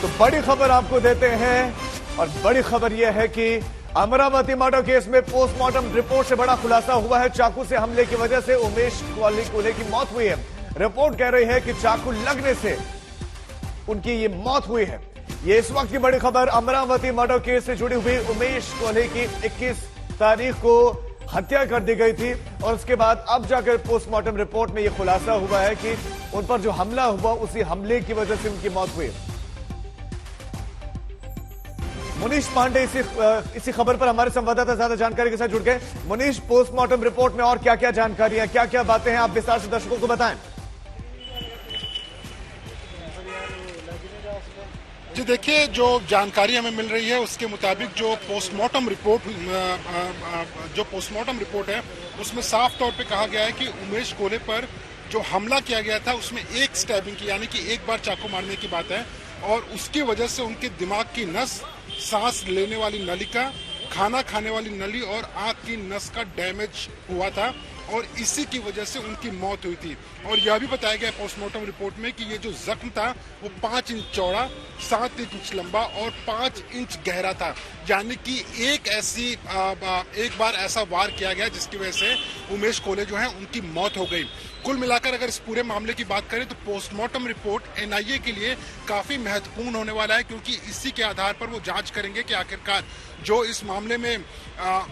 तो बड़ी खबर आपको देते हैं और बड़ी खबर यह है कि अमरावती मर्डर केस में पोस्टमार्टम रिपोर्ट से बड़ा खुलासा हुआ है। चाकू से हमले की वजह से उमेश कोल्हे की मौत हुई है। रिपोर्ट कह रही है कि चाकू लगने से उनकी ये मौत हुई है। ये इस वक्त की बड़ी खबर अमरावती मर्डर केस से जुड़ी हुई उमेश कोल्हे की 21 तारीख को हत्या कर दी गई थी और उसके बाद अब जाकर पोस्टमार्टम रिपोर्ट में यह खुलासा हुआ है कि उन पर जो हमला हुआ उसी हमले की वजह से उनकी मौत हुई। मुनीश पांडे इसी खबर पर हमारे संवाददाता ज्यादा जानकारी के साथ जुड़ गए। मुनीश, पोस्टमार्टम रिपोर्ट में और क्या क्या जानकारी है, क्या क्या बातें हैं, आप विस्तार से दर्शकों को बताएं। जी देखिए, जो जानकारी हमें मिल रही है उसके मुताबिक जो पोस्टमार्टम रिपोर्ट है उसमें साफ तौर पे कहा गया है कि उमेश कोल्हे पर जो हमला किया गया था उसमें एक स्टैबिंग की, यानी कि एक बार चाकू मारने की बात है और उसकी वजह से उनके दिमाग की नस, सांस लेने वाली नलिका, खाना खाने वाली नली और आंख की नस का डैमेज हुआ था और इसी की वजह से उनकी मौत हुई थी। और यह भी बताया गया पोस्टमार्टम रिपोर्ट में कि ये जो जख्म था वो 5 इंच चौड़ा, 7 इंच लंबा और 5 इंच गहरा था, यानी कि एक बार ऐसा वार किया गया जिसकी वजह से उमेश कोल्हे जो है उनकी मौत हो गई। कुल मिलाकर अगर इस पूरे मामले की बात करें तो पोस्टमार्टम रिपोर्ट एनआईए के लिए काफी महत्वपूर्ण होने वाला है, क्योंकि इसी के आधार पर वो जांच करेंगे कि आखिरकार जो इस मामले में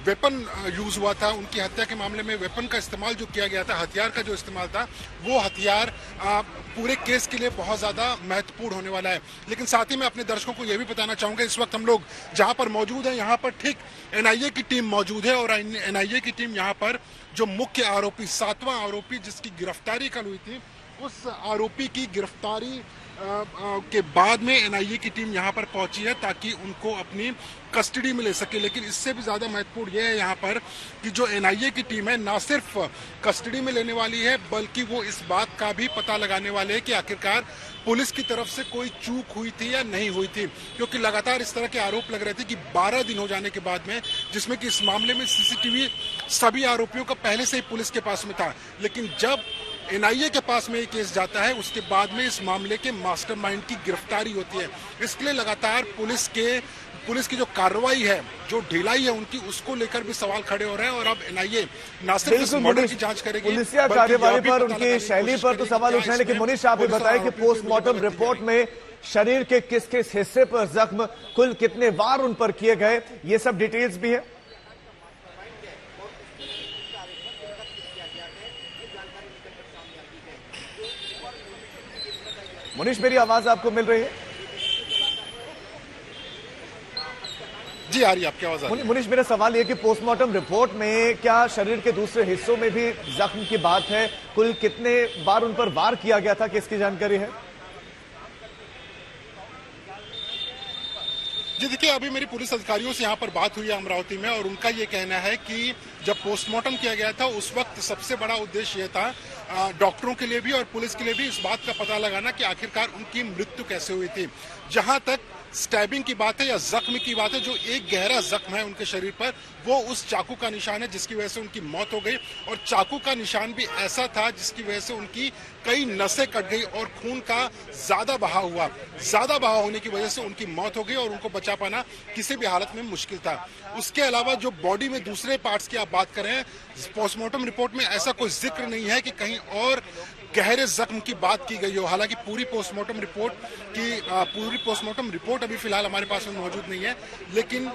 वेपन यूज हुआ था, उनकी हत्या के मामले में वेपन का इस्तेमाल जो किया गया था, हथियार का जो इस्तेमाल था, वो हथियार पूरे केस के लिए बहुत ज्यादा महत्वपूर्ण होने वाला है। लेकिन साथ ही मैं अपने दर्शकों को यह भी बताना चाहूंगा, इस वक्त हम लोग जहां पर मौजूद है यहाँ पर ठीक एनआईए की टीम मौजूद है और एनआईए की टीम यहाँ पर जो मुख्य आरोपी, 7वां आरोपी जिसकी गिरफ्तारी कल हुई थी, उस आरोपी की गिरफ्तारी के बाद में एनआईए की टीम यहाँ पर पहुंची है ताकि उनको अपनी कस्टडी में ले सके। लेकिन इससे भी ज्यादा महत्वपूर्ण यह है यहाँ पर कि जो एनआईए की टीम है ना सिर्फ कस्टडी में लेने वाली है बल्कि वो इस बात का भी पता लगाने वाले हैं कि आखिरकार पुलिस की तरफ से कोई चूक हुई थी या नहीं हुई थी, क्योंकि लगातार इस तरह के आरोप लग रहे थे कि 12 दिन हो जाने के बाद में, जिसमें कि इस मामले में सीसीटीवी सभी आरोपियों का पहले से ही पुलिस के पास में था, लेकिन जब एनआईए के पास में ये केस जाता है उसके बाद में इस मामले के मास्टरमाइंड की गिरफ्तारी होती है। इसके लिए लगातार पुलिस की जो कार्रवाई है, जो ढिलाई है उनकी, उसको लेकर भी सवाल खड़े हो रहे हैं और अब एनआईए ना सिर्फ इस मर्डर की जांच करेगी, पुलिसिया कार्यवाही पर, उनकी शैली पर तो सवाल उठ रहे हैं। लेकिन मुनीश, आप ये बताएं कि पोस्टमार्टम रिपोर्ट में शरीर के किस किस हिस्से पर जख्म, कुल कितने वार उन पर किए गए, ये सब डिटेल्स भी है? मुनीश, मेरी आवाज आपको मिल रही है? जी आ रही है, आपकी आवाज आ रही है। मुनीश, मेरा सवाल यह कि पोस्टमार्टम रिपोर्ट में क्या शरीर के दूसरे हिस्सों में भी जख्म की बात है? कुल कितने बार उन पर वार किया गया था, किसकी जानकारी है? जी देखिए, अभी मेरी पुलिस अधिकारियों से यहाँ पर बात हुई है अमरावती में और उनका ये कहना है कि जब पोस्टमार्टम किया गया था उस वक्त सबसे बड़ा उद्देश्य यह था, डॉक्टरों के लिए भी और पुलिस के लिए भी, इस बात का पता लगाना कि आखिरकार उनकी मृत्यु कैसे हुई थी। जहां तक स्टैबिंग की बात है या जख्म की बात है, जो एक गहरा जख्म है उनके शरीर पर, वो उस चाकू का निशान है जिसकी वजह से उनकी मौत हो गई और चाकू का निशान भी ऐसा था जिसकी वजह से उनकी कई नसें कट गई और खून का ज्यादा बहाव हुआ। ज्यादा बहाव होने की वजह से उनकी मौत हो गई और उनको बचा पाना किसी भी हालत में मुश्किल था। उसके अलावा जो बॉडी में दूसरे पार्ट्स की आप बात करें, पोस्टमार्टम रिपोर्ट में ऐसा कोई जिक्र नहीं है कि कहीं और गहरे जख्म की बात की गई हो। हालांकि पूरी पोस्टमार्टम रिपोर्ट अभी फिलहाल हमारे पास में मौजूद नहीं है, लेकिन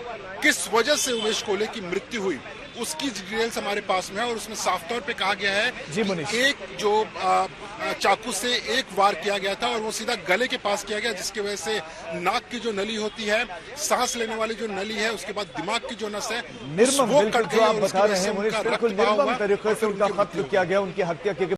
किस वजह से उमेश कोल्हे की मृत्यु हुई उसकी डिटेल्स हमारे पास में है और उसमें साफ तौर पे कहा गया है कि एक जो चाकू से एक वार किया गया था और वो सीधा गले के पास किया गया, जिसकी वजह से नाक की जो नली होती है, सांस लेने वाली जो नली है, उसके बाद दिमाग की जो नस है, निर्मम, बिल्कुल जो आप बता रहे हैं मुनीश, बिल्कुल निर्मम तरीके से उनका कत्ल किया गया, उनकी हत्या की गई।